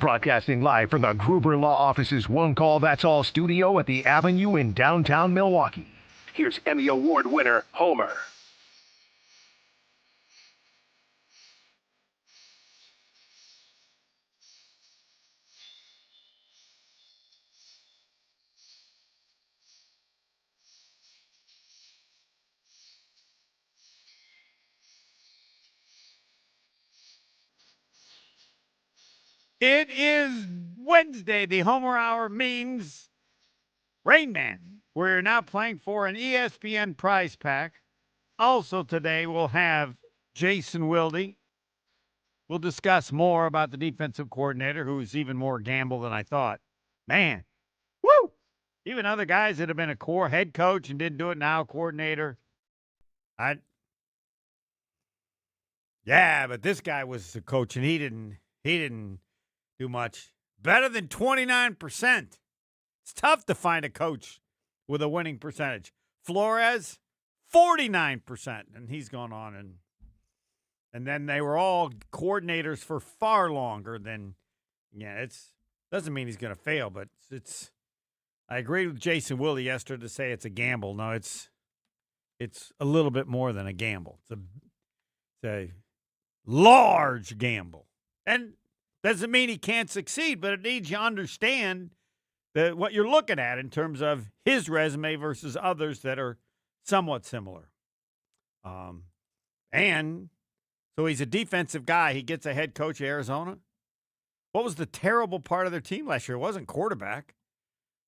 Broadcasting live from the Gruber Law Office's One Call That's All studio at the Avenue in downtown Milwaukee. Here's Emmy Award winner Homer. It is Wednesday. The Homer Hour means Rain Man. We're now playing for an ESPN prize pack. Also today we'll have Jason Wilde. We'll discuss more about the defensive coordinator, who's even more gamble than I thought. Man, woo! Even other guys that have been a core head coach and didn't do it now, coordinator. Yeah, but this guy was the coach and he didn't do much. Better than 29%. It's tough to find a coach with a winning percentage. Flores, 49%. And he's gone on. And then they were all coordinators for far longer than, doesn't mean he's going to fail, but I agreed with Jason Wilde yesterday to say it's a gamble. No, it's a little bit more than a gamble. It's a large gamble. And doesn't mean he can't succeed, but it needs you to understand what you're looking at in terms of his resume versus others that are somewhat similar. And so he's a defensive guy. He gets a head coach at Arizona. What was the terrible part of their team last year? It wasn't quarterback.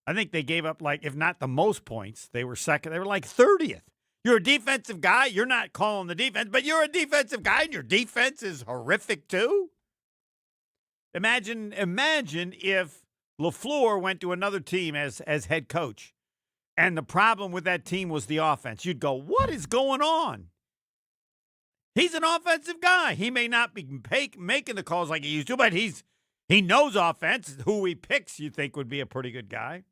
I think they gave up, if not the most points, they were second. They were 30th. You're a defensive guy. You're not calling the defense, but you're a defensive guy, and your defense is horrific too. Imagine if LaFleur went to another team as head coach, and the problem with that team was the offense. You'd go, what is going on? He's an offensive guy. He may not be making the calls like he used to, but he knows offense. Who he picks, you think, would be a pretty good guy.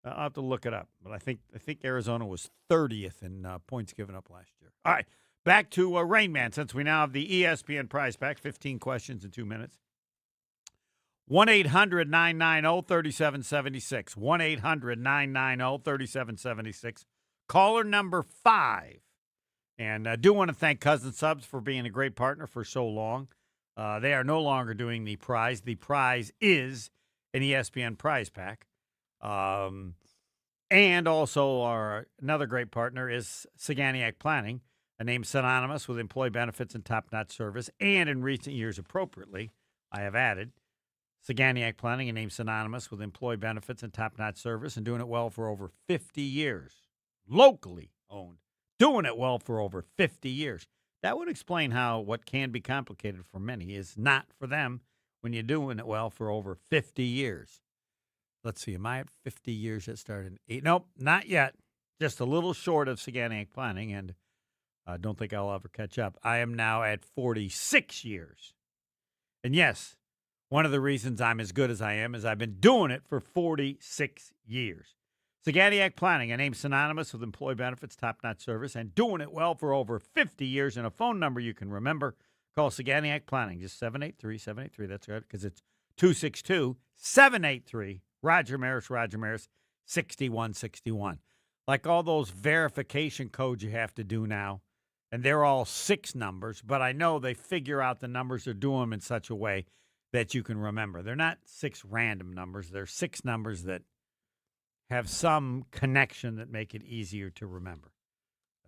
I'll have to look it up, but I think Arizona was 30th in points given up last year. All right, back to Rain Man, since we now have the ESPN prize pack, 15 questions in 2 minutes. 1-800-990-3776. 1-800-990-3776. Caller number 5. And I do want to thank Cousin Subs for being a great partner for so long. They are no longer doing the prize. The prize is an ESPN prize pack. And also another great partner is Saganiac Planning, a name synonymous with employee benefits and top-notch service. And in recent years, appropriately, I have added Saganiac Planning, a name synonymous with employee benefits and top-notch service, and doing it well for over 50 years. Locally owned. Doing it well for over 50 years. That would explain how what can be complicated for many is not for them when you're doing it well for over 50 years. Let's see, am I at 50 years? That started in 8. Nope, not yet. Just a little short of Saganiac Planning, and I don't think I'll ever catch up. I am now at 46 years. And yes, one of the reasons I'm as good as I am is I've been doing it for 46 years. Saganiac Planning, a name synonymous with employee benefits, top-notch service, and doing it well for over 50 years. And a phone number you can remember. Call Saganiac Planning, just 783-783. That's right, because it's 262-783. Roger Maris, 6161. Like all those verification codes you have to do now, and they're all 6 numbers, but I know they figure out the numbers or do them in such a way that you can remember. They're not 6 random numbers. They're 6 numbers that have some connection that make it easier to remember.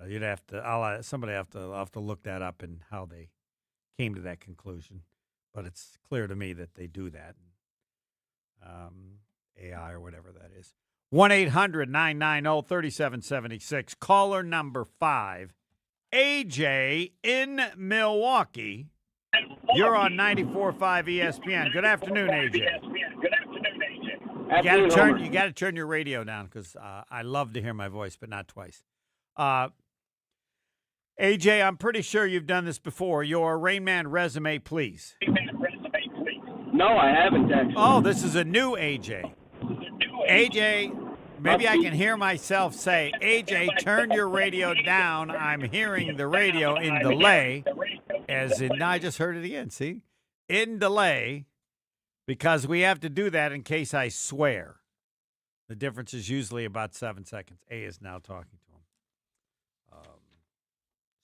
You'd have to. I'll have to look that up and how they came to that conclusion. But it's clear to me that they do that. AI or whatever that is. 1-800-990-3776. Caller number 5, AJ in Milwaukee. You're on 94.5 ESPN. Good afternoon, AJ. You got to turn your radio down because I love to hear my voice, but not twice. AJ, I'm pretty sure you've done this before. Your Rain Man resume, please. No, I haven't actually. Oh, this is a new AJ. AJ, maybe I can hear myself say, AJ, turn your radio down. I'm hearing the radio in delay. As in, I just heard it again, see? In delay. Because we have to do that in case I swear. The difference is usually about 7 seconds. A is now talking to him.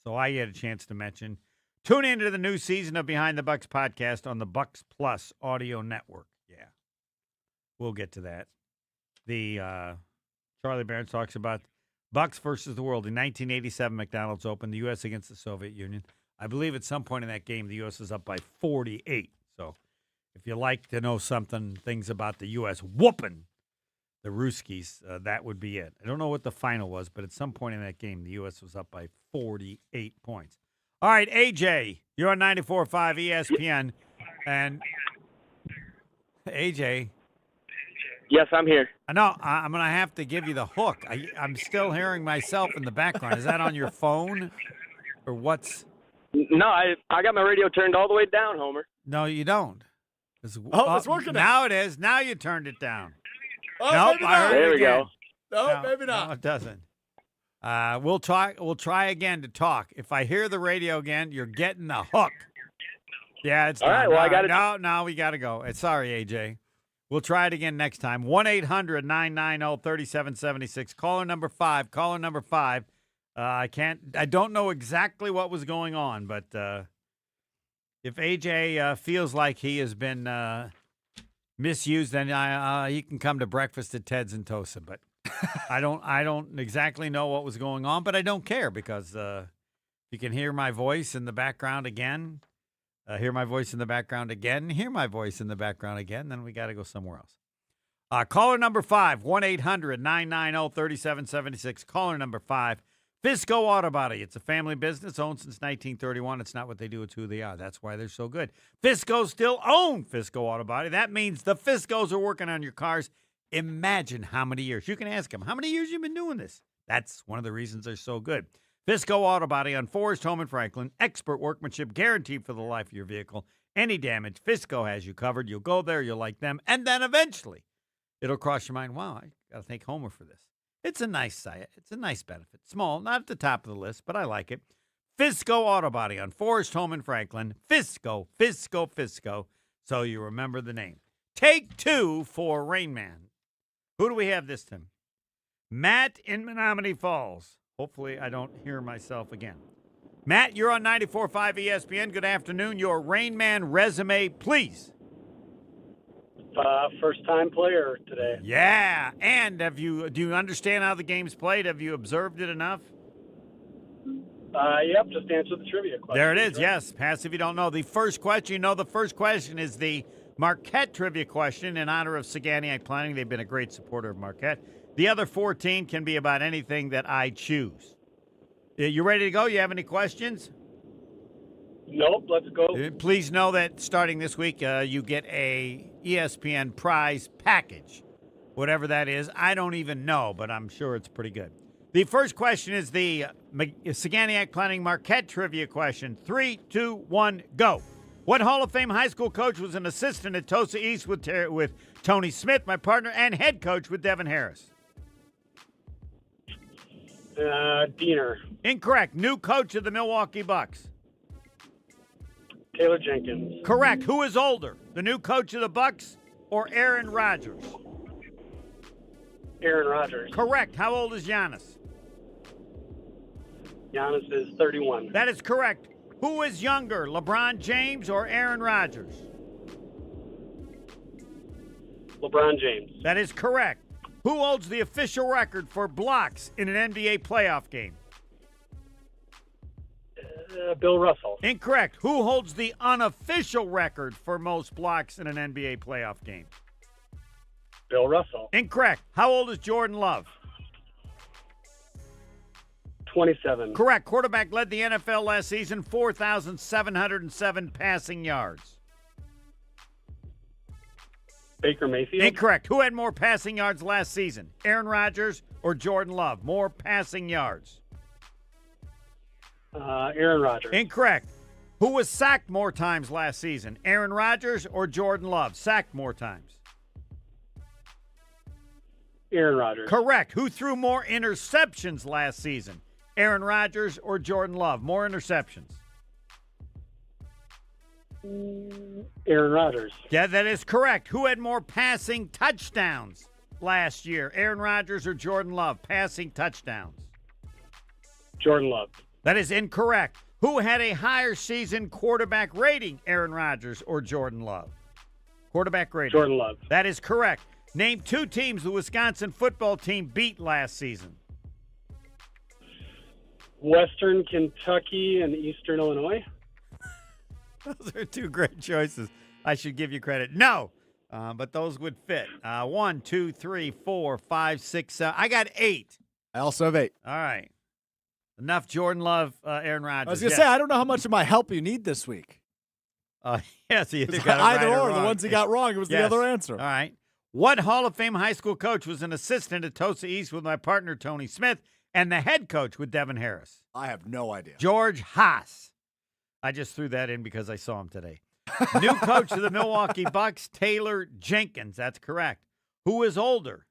So I get a chance to mention. Tune into the new season of Behind the Bucks podcast on the Bucks Plus audio network. Yeah. We'll get to that. The Charlie Barron talks about Bucks versus the world. In 1987, McDonald's opened the U.S. against the Soviet Union. I believe at some point in that game, the U.S. was up by 48. So if you like to know things about the U.S. whooping the Ruskies, that would be it. I don't know what the final was, but at some point in that game, the U.S. was up by 48 points. All right, AJ, you're on 94.5 ESPN. And AJ. Yes, I'm here. I know. I'm going to have to give you the hook. I'm still hearing myself in the background. Is that on your phone or what's? No, I got my radio turned all the way down, Homer. No, you don't. It's working now. It is. Now you turned it down. Oh, nope, maybe I not. heard There it we again. go. No, maybe not. No, it doesn't. We'll try again to talk. If I hear the radio again, you're getting the hook. Yeah, it's all right. Well, I got it. No, we got to go. Sorry, AJ. We'll try it again next time. 1-800-990-3776. Caller number 5. I don't know exactly what was going on, but if AJ feels like he has been misused, then he can come to breakfast at Ted's in Tosa. But I don't exactly know what was going on, but I don't care because you can hear my voice in the background again. Hear my voice in the background again. Hear my voice in the background again. Then we got to go somewhere else. Caller number 5, 1-800-990-3776. Caller number 5, Fisco Auto Body. It's a family business owned since 1931. It's not what they do, it's who they are. That's why they're so good. Fisco still own Fisco Auto Body. That means the Fiscos are working on your cars. Imagine how many years. You can ask them, how many years you been doing this? That's one of the reasons they're so good. Fisco Auto Body on Forest Home in Franklin. Expert workmanship guaranteed for the life of your vehicle. Any damage, Fisco has you covered. You'll go there, you'll like them, and then eventually it'll cross your mind, wow, I got to thank Homer for this. It's a nice site. It's a nice benefit. Small, not at the top of the list, but I like it. Fisco Auto Body on Forest Home in Franklin. Fisco. So you remember the name. Take 2 for Rain Man. Who do we have this time? Matt in Menominee Falls. Hopefully I don't hear myself again. Matt, you're on 94.5 ESPN. Good afternoon. Your Rain Man resume, please. First-time player today. Yeah. And do you understand how the game's played? Have you observed it enough? Yep, just answer the trivia question. There it is, right? yes. Pass if you don't know. The first question, the first question is the Marquette trivia question in honor of Saganiac Planning. They've been a great supporter of Marquette. The other 14 can be about anything that I choose. You ready to go? You have any questions? Nope, let's go. Please know that starting this week, you get a ESPN prize package. Whatever that is, I don't even know, but I'm sure it's pretty good. The first question is the Saganiac Planning Marquette trivia question. 3, 2, 1, go. What Hall of Fame high school coach was an assistant at Tosa East with Tony Smith, my partner, and head coach with Devin Harris? Diener. Incorrect. New coach of the Milwaukee Bucks. Taylor Jenkins. Correct. Who is older, the new coach of the Bucks or Aaron Rodgers? Aaron Rodgers. Correct. How old is Giannis? Giannis is 31. That is correct. Who is younger, LeBron James or Aaron Rodgers? LeBron James. That is correct. Who holds the official record for blocks in an NBA playoff game? Bill Russell. Incorrect. Who holds the unofficial record for most blocks in an NBA playoff game? Bill Russell. Incorrect. How old is Jordan Love? 27. Correct. Quarterback led the NFL last season, 4,707 passing yards. Baker Mayfield. Incorrect. Who had more passing yards last season? Aaron Rodgers or Jordan Love? More passing yards. Aaron Rodgers. Incorrect. Who was sacked more times last season? Aaron Rodgers or Jordan Love? Sacked more times. Aaron Rodgers. Correct. Who threw more interceptions last season? Aaron Rodgers or Jordan Love? More interceptions. Aaron Rodgers. Yeah, that is correct. Who had more passing touchdowns last year? Aaron Rodgers or Jordan Love? Passing touchdowns. Jordan Love. That is incorrect. Who had a higher season quarterback rating? Aaron Rodgers or Jordan Love? Quarterback rating. Jordan Love. That is correct. Name 2 teams the Wisconsin football team beat last season. Western Kentucky and Eastern Illinois. Those are 2 great choices. I should give you credit. No, but those would fit. 1, 2, 3, 4, 5, 6, 7. I got 8. I also have 8. All right. Enough Jordan Love, Aaron Rodgers. I was going to say, I don't know how much of my help you need this week. Yes, you got it either right or. The wrong. ones he got wrong, it was the other answer. All right. What Hall of Fame high school coach was an assistant at Tosa East with my partner, Tony Smith, and the head coach with Devin Harris? I have no idea. George Haas. I just threw that in because I saw him today. New coach of the Milwaukee Bucks, Taylor Jenkins. That's correct. Who is older,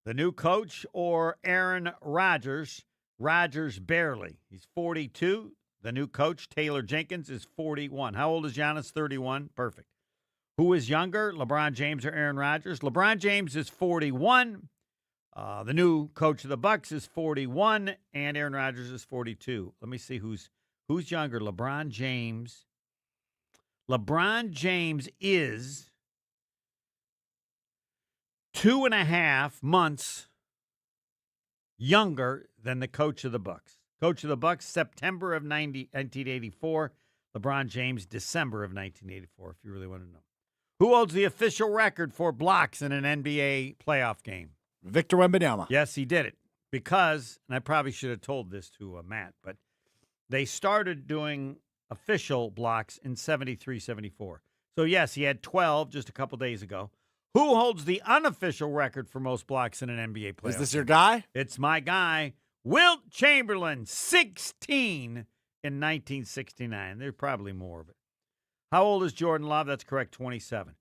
the new coach or Aaron Rodgers? Rodgers barely. He's 42. The new coach, Taylor Jenkins, is 41. How old is Giannis? 31. Perfect. Who is younger, LeBron James or Aaron Rodgers? LeBron James is 41. The new coach of the Bucks is 41, and Aaron Rodgers is 42. Let me see who's younger. LeBron James. LeBron James is 2.5 months younger than the coach of the Bucks. Coach of the Bucks, September of 1984. LeBron James, December of 1984, if you really want to know. Who holds the official record for blocks in an NBA playoff game? Victor Wembanyama. Yes, he did it. Because, and I probably should have told this to Matt, but they started doing official blocks in 73, 74. So, yes, he had 12 just a couple days ago. Who holds the unofficial record for most blocks in an NBA playoff? Is this your guy? It's my guy, Wilt Chamberlain, 16 in 1969. There's probably more of it. How old is Jordan Love? That's correct, 27.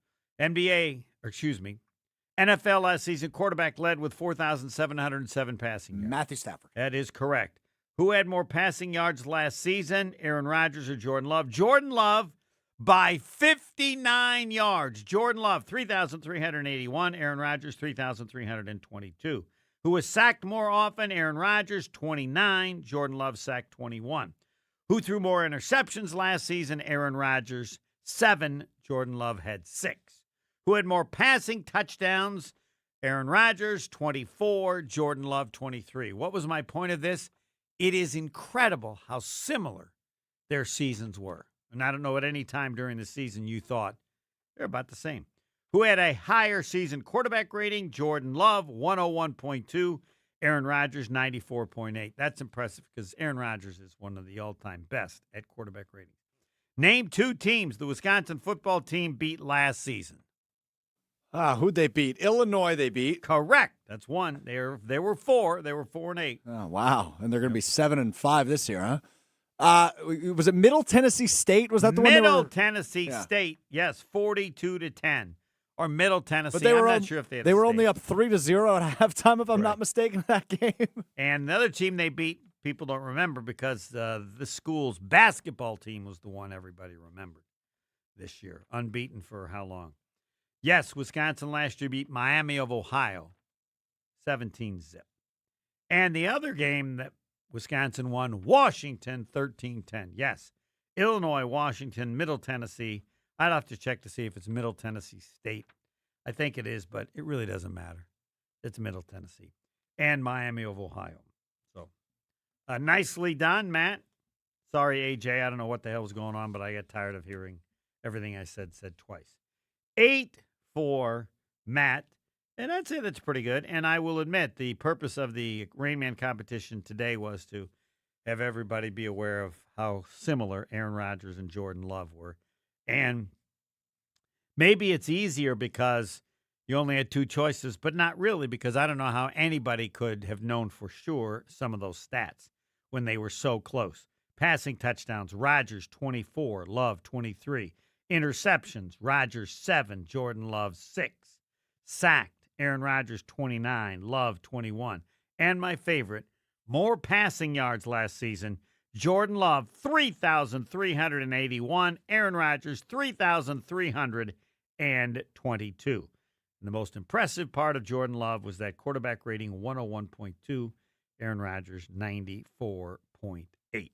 NFL last season, quarterback led with 4,707 passing yards. Matthew Stafford. That is correct. Who had more passing yards last season, Aaron Rodgers or Jordan Love? Jordan Love by 59 yards. Jordan Love, 3,381. Aaron Rodgers, 3,322. Who was sacked more often? Aaron Rodgers, 29. Jordan Love sacked 21. Who threw more interceptions last season? Aaron Rodgers, 7. Jordan Love had 6. Who had more passing touchdowns? Aaron Rodgers, 24. Jordan Love, 23. What was my point of this? It is incredible how similar their seasons were. And I don't know at any time during the season you thought they're about the same. Who had a higher season quarterback rating? Jordan Love, 101.2. Aaron Rodgers, 94.8. That's impressive because Aaron Rodgers is one of the all-time best at quarterback rating. Name 2 teams the Wisconsin football team beat last season. Who'd they beat? Illinois they beat. Correct. That's 1. They were 4. They were 4-8. Oh, wow. And they're going to be 7-5 this year, huh? Was it Middle Tennessee State? Was that the one? Middle Tennessee State, yes, 42-10. Or Middle Tennessee. But I'm not sure if they were only up 3-0 at halftime, if I'm not mistaken, that game. And the other team they beat, people don't remember because the school's basketball team was the one everybody remembered this year. Unbeaten for how long? Yes, Wisconsin last year beat Miami of Ohio, 17-0. And the other game that Wisconsin won, Washington, 13-10. Yes, Illinois, Washington, Middle Tennessee. I'd have to check to see if it's Middle Tennessee State. I think it is, but it really doesn't matter. It's Middle Tennessee. And Miami of Ohio. So, nicely done, Matt. Sorry, AJ. I don't know what the hell was going on, but I got tired of hearing everything I said twice. 8 for Matt. And I'd say that's pretty good. And I will admit the purpose of the Rain Man competition today was to have everybody be aware of how similar Aaron Rodgers and Jordan Love were. And maybe it's easier because you only had 2 choices, but not really, because I don't know how anybody could have known for sure some of those stats when they were so close. Passing touchdowns, Rodgers 24, Love 23. Interceptions, Rodgers 7, Jordan Love 6. Sacked, Aaron Rodgers 29, Love 21. And my favorite, more passing yards last season, Jordan Love, 3,381. Aaron Rodgers, 3,322. And the most impressive part of Jordan Love was that quarterback rating 101.2. Aaron Rodgers, 94.8.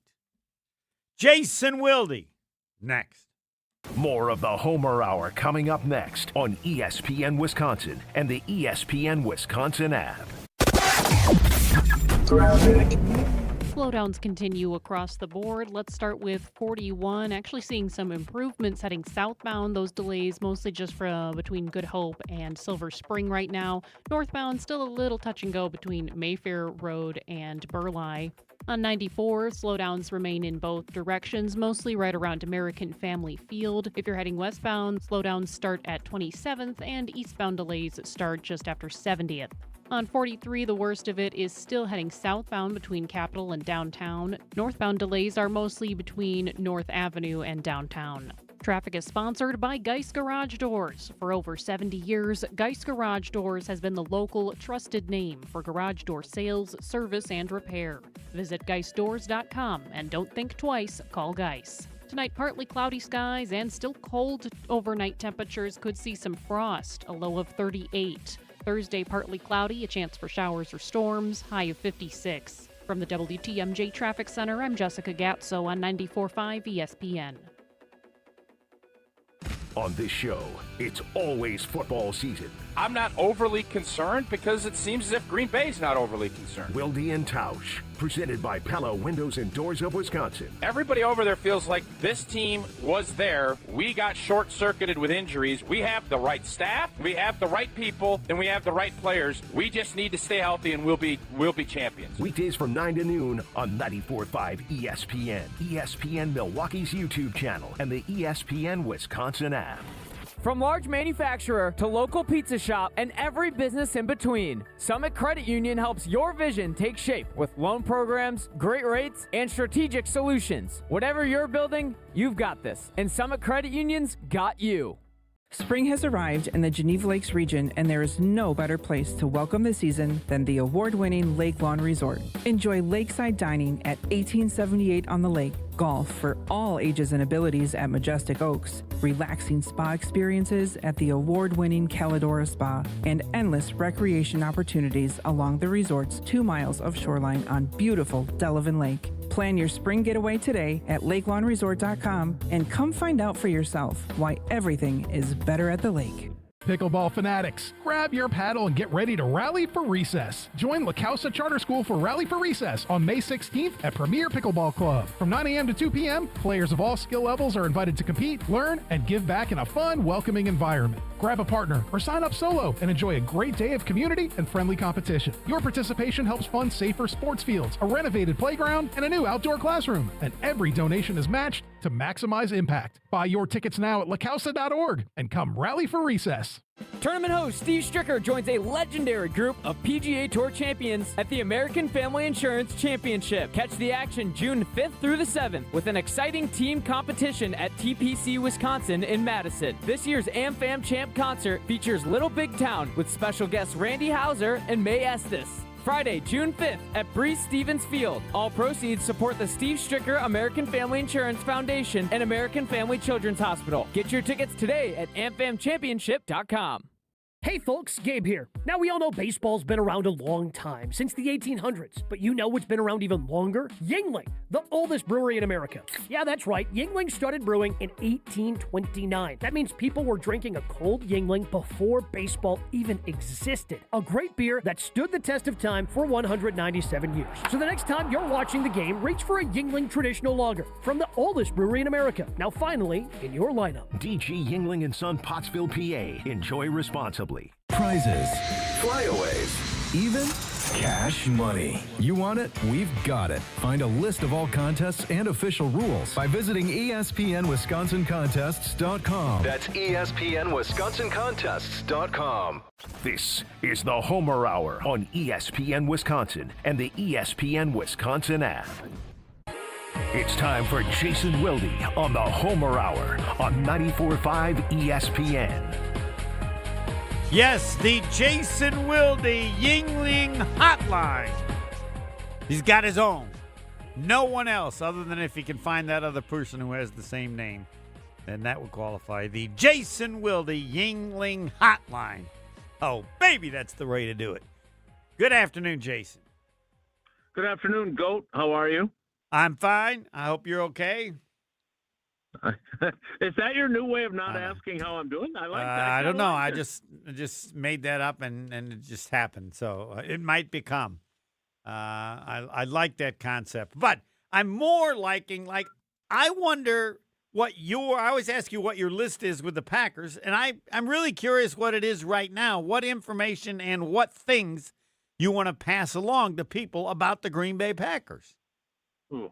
Jason Wilde, next. More of the Homer Hour coming up next on ESPN Wisconsin and the ESPN Wisconsin app. Slowdowns continue across the board. Let's start with 41. Actually seeing some improvements heading southbound. Those delays mostly just between Good Hope and Silver Spring right now. Northbound, still a little touch and go between Mayfair Road and Burleigh. On 94, slowdowns remain in both directions, mostly right around American Family Field. If you're heading westbound, slowdowns start at 27th, and eastbound delays start just after 70th. On 43, the worst of it is still heading southbound between Capitol and downtown. Northbound delays are mostly between North Avenue and downtown. Traffic is sponsored by Geist Garage Doors. For over 70 years, Geist Garage Doors has been the local trusted name for garage door sales, service, and repair. Visit GeistDoors.com and don't think twice, call Geist. Tonight, partly cloudy skies and still cold overnight temperatures. Could see some frost, a low of 38. Thursday, partly cloudy, a chance for showers or storms, high of 56. From the WTMJ Traffic Center, I'm Jessica Gatso on 94.5 ESPN. On this show, it's always football season. I'm not overly concerned because it seems as if Green Bay's not overly concerned. Wilde and Tausch, presented by Pella Windows and Doors of Wisconsin. Everybody over there feels like this team was there. We got short-circuited with injuries. We have the right staff, we have the right people, and we have the right players. We just need to stay healthy, and we'll be champions. Weekdays from 9 to noon on 94.5 ESPN, ESPN Milwaukee's YouTube channel, and the ESPN Wisconsin app. From large manufacturer to local pizza shop and every business in between, Summit Credit Union helps your vision take shape with loan programs, great rates, and strategic solutions. Whatever you're building, you've got this. And Summit Credit Union's got you. Spring has arrived in the Geneva Lakes region, and there is no better place to welcome the season than the award-winning Lake Lawn Resort. Enjoy lakeside dining at 1878 on the lake, golf for all ages and abilities at Majestic Oaks, relaxing spa experiences at the award-winning Calidora Spa, and endless recreation opportunities along the resort's 2 miles of shoreline on beautiful Delavan Lake. Plan your spring getaway today at lakelawnresort.com and come find out for yourself why everything is better at the lake. Pickleball fanatics, grab your paddle and get ready to rally for recess. Join La Causa Charter School for Rally for Recess on May 16th at Premier Pickleball Club. From 9 a.m. to 2 p.m., players of all skill levels are invited to compete, learn, and give back in a fun, welcoming environment. Grab a partner or sign up solo and enjoy a great day of community and friendly competition. Your participation helps fund safer sports fields, a renovated playground, and a new outdoor classroom. And every donation is matched to maximize impact. Buy your tickets now at lacausa.org and come rally for recess. Tournament host Steve Stricker joins a legendary group of PGA Tour champions at the American Family Insurance Championship. Catch the action June 5th through the 7th with an exciting team competition at TPC Wisconsin in Madison. This year's AmFam Champ concert features Little Big Town with special guests Randy Hauser and May Estes. Friday, June 5th at Breeze Stevens Field. All proceeds support the Steve Stricker American Family Insurance Foundation and American Family Children's Hospital. Get your tickets today at amfamchampionship.com. Hey folks, Gabe here. Now we all know baseball's been around a long time, since the 1800s, but you know what's been around even longer? Yuengling, the oldest brewery in America. Yeah, that's right, Yuengling started brewing in 1829. That means people were drinking a cold Yuengling before baseball even existed. A great beer that stood the test of time for 197 years. So the next time you're watching the game, reach for a Yuengling traditional lager from the oldest brewery in America. Now finally, in your lineup. DG Yuengling & Son, Pottsville, PA. Enjoy responsibly. Prizes, flyaways, even cash money. You want it? We've got it. Find a list of all contests and official rules by visiting ESPNWisconsinContests.com. That's ESPNWisconsinContests.com. This is the Homer Hour on ESPN Wisconsin and the ESPN Wisconsin app. It's time for Jason Wilde on the Homer Hour on 94.5 ESPN. Yes, the Jason Wilde Yuengling Hotline. He's got his own. No one else, other than if he can find that other person who has the same name, then that would qualify. The Jason Wilde Yingling Hotline. Oh, baby, that's the way to do it. Good afternoon, Jason. Good afternoon, Goat. How are you? I'm fine. I hope you're okay. Is that your new way of not asking how I'm doing? I like that. I don't know. Like I just made that up, and it just happened. So it might become. I like that concept, but I'm more liking, I wonder what I always ask you what your list is with the Packers, and I'm really curious what it is right now, what information and what things you want to pass along to people about the Green Bay Packers. Ooh.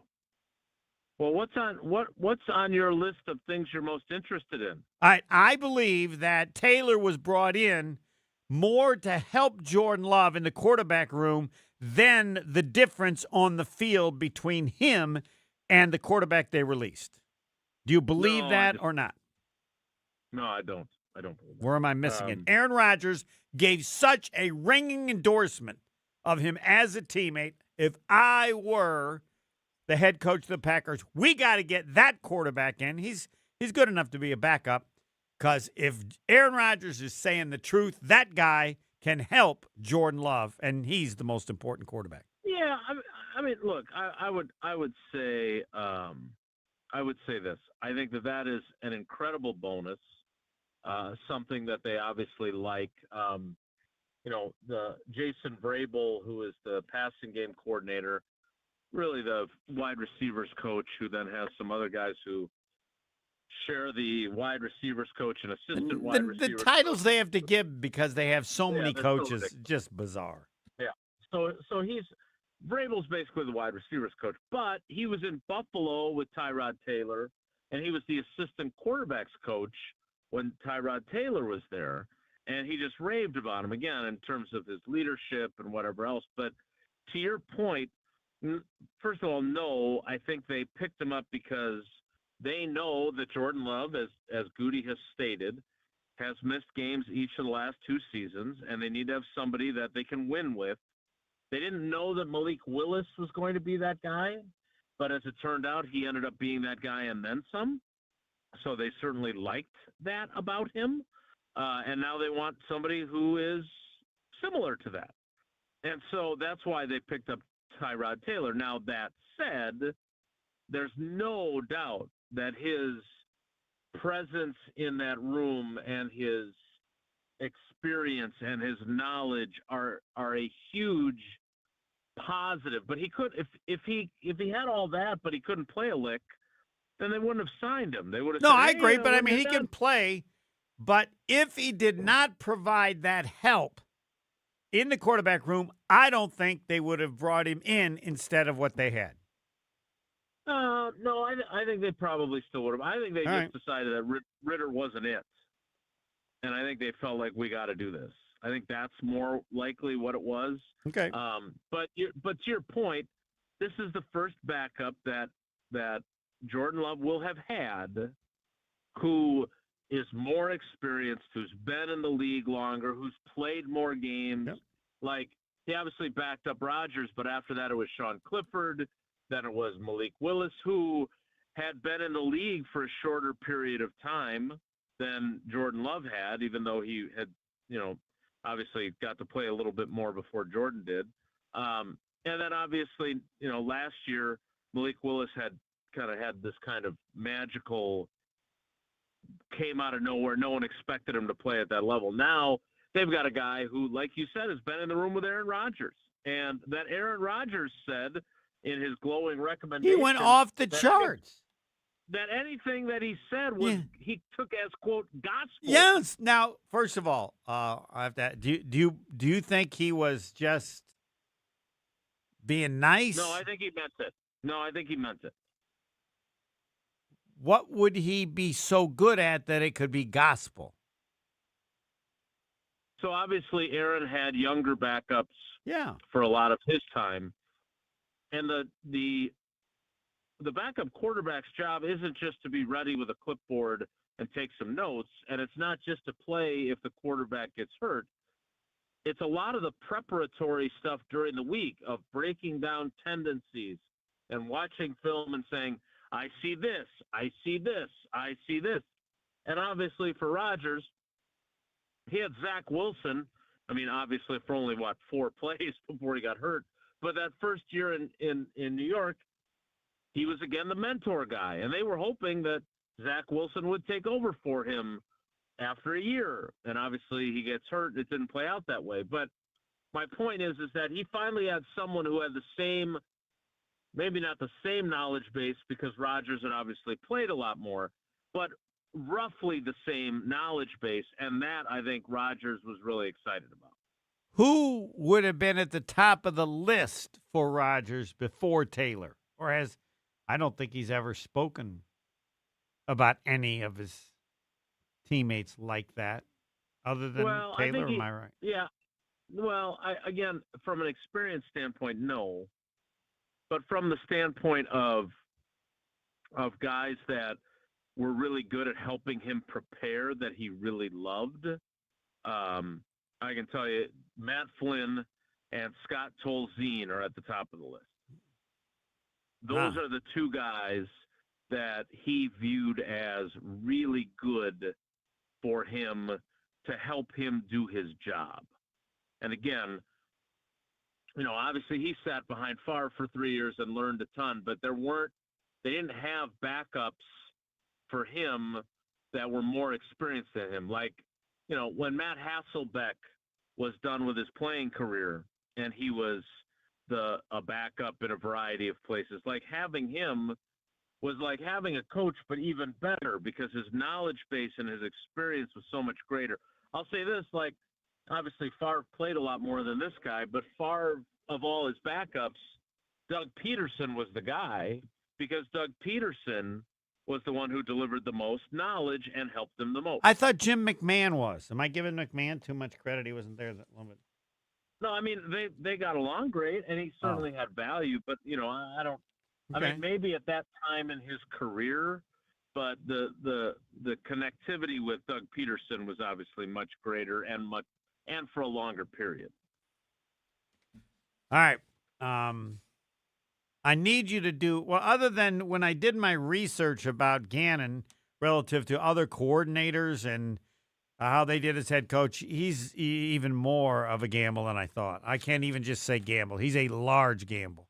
Well, what's on your list of things you're most interested in? I believe that Taylor was brought in more to help Jordan Love in the quarterback room than the difference on the field between him and the quarterback they released. Do you believe that or not? No, I don't. I don't believe that. Where am I missing it? Aaron Rodgers gave such a ringing endorsement of him as a teammate. If I were the head coach of the Packers, we got to get that quarterback in. He's good enough to be a backup, because if Aaron Rodgers is saying the truth, that guy can help Jordan Love, and he's the most important quarterback. Yeah, I mean, look, I would say this. I think that is an incredible bonus, something that they obviously like. The Jason Vrabel, who is the passing game coordinator, really the wide receivers coach, who then has some other guys who share the wide receivers coach and assistant wide receivers. The titles they have to give because they have so many coaches, so just bizarre. Yeah. So Vrabel's basically the wide receivers coach, but he was in Buffalo with Tyrod Taylor, and he was the assistant quarterbacks coach when Tyrod Taylor was there, and he just raved about him again in terms of his leadership and whatever else. But to your point, first of all, no, I think they picked him up because they know that Jordan Love, as Goody has stated, has missed games each of the last 2 seasons, and they need to have somebody that they can win with. They didn't know that Malik Willis was going to be that guy, but as it turned out, he ended up being that guy and then some. So they certainly liked that about him, and now they want somebody who is similar to that. And so that's why they picked up Tyrod Taylor. Now, that said, there's no doubt that his presence in that room and his experience and his knowledge are a huge positive. But he could, if he had all that, but he couldn't play a lick, then they wouldn't have signed him. They would have. No, said, I hey, agree, but I mean, he done. can play. But if he did not provide that help in the quarterback room, I don't think they would have brought him in instead of what they had. No, I think they probably still would have. I think they decided that Ritter wasn't it. And I think they felt like, we got to do this. I think that's more likely what it was. Okay. But to your point, this is the first backup that Jordan Love will have had, who is more experienced, who's been in the league longer, who's played more games. Yep. Like, he obviously backed up Rodgers, but after that it was Sean Clifford, then it was Malik Willis, who had been in the league for a shorter period of time than Jordan Love had, even though he had, obviously got to play a little bit more before Jordan did. And then obviously, last year, Malik Willis had this kind of magical, came out of nowhere. No one expected him to play at that level. Now they've got a guy who, like you said, has been in the room with Aaron Rodgers. And that Aaron Rodgers said in his glowing recommendation, he went off the charts. That anything that he said was he took as, quote, gospel. Yes. Now, first of all, I have to. Do you think he was just being nice? No, I think he meant it. What would he be so good at that it could be gospel? So obviously Aaron had younger backups for a lot of his time. And the backup quarterback's job isn't just to be ready with a clipboard and take some notes, and it's not just to play if the quarterback gets hurt. It's a lot of the preparatory stuff during the week of breaking down tendencies, and watching film and saying, I see this, I see this, I see this. And obviously for Rodgers, he had Zach Wilson. I mean, obviously for only, 4 plays before he got hurt. But that first year in New York, he was again the mentor guy. And they were hoping that Zach Wilson would take over for him after a year. And obviously he gets hurt. It didn't play out that way. But my point is that he finally had someone who had the same, maybe not the same knowledge base because Rodgers had obviously played a lot more, but roughly the same knowledge base. And that, I think, Rodgers was really excited about. Who would have been at the top of the list for Rodgers before Taylor? Or I don't think he's ever spoken about any of his teammates like that other than Taylor, am I right? Yeah. Well, again, from an experience standpoint, no. But from the standpoint of guys that were really good at helping him prepare that he really loved, I can tell you Matt Flynn and Scott Tolzien are at the top of the list. Those are the two guys that he viewed as really good for him to help him do his job. And again, obviously he sat behind Favre for 3 years and learned a ton, but they didn't have backups for him that were more experienced than him. Like, when Matt Hasselbeck was done with his playing career and he was a backup in a variety of places, like having him was like having a coach, but even better because his knowledge base and his experience was so much greater. I'll say this, like, obviously Favre played a lot more than this guy, but Favre, of all his backups, Doug Peterson was the guy because Doug Peterson was the one who delivered the most knowledge and helped him the most. I thought Jim McMahon was. Am I giving McMahon too much credit? He wasn't there that long. No, I mean, they got along great, and he certainly had value, but, I don't – Okay. I mean, maybe at that time in his career, but the connectivity with Doug Peterson was obviously much greater and for a longer period. All right. I need you to do – well, other than when I did my research about Gannon relative to other coordinators and how they did as head coach, he's even more of a gamble than I thought. I can't even just say gamble. He's a large gamble.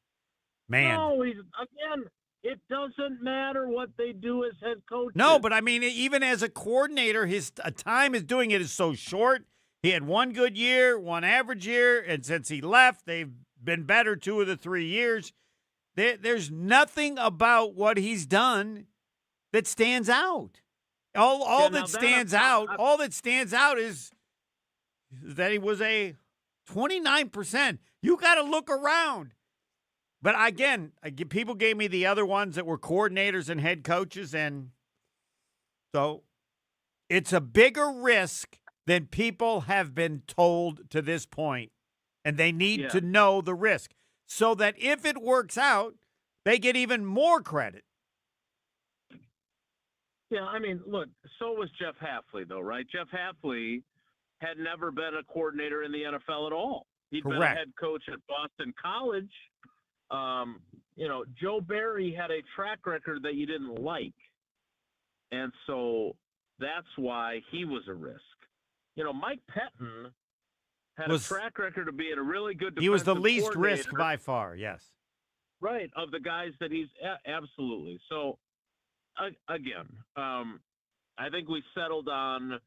Man. No, again, it doesn't matter what they do as head coaches. No, but I mean, even as a coordinator, his time is doing it is so short. He had one good year, one average year, and since he left, they've been better 2 of the 3 years. There's nothing about what he's done that stands out. All that stands out is that he was a 29%. You got to look around. But again, people gave me the other ones that were coordinators and head coaches, and so it's a bigger risk than people have been told to this point, and they need to know the risk so that if it works out, they get even more credit. Yeah, I mean, look, so was Jeff Hafley, though, right? Jeff Hafley had never been a coordinator in the NFL at all. He'd been a head coach at Boston College. Joe Barry had a track record that you didn't like. And so that's why he was a risk. Mike Pettin had a track record of being a really good defensive He was the least coordinator. risk by far, yes. Right, of the guys that he's absolutely. So, again, I think we settled on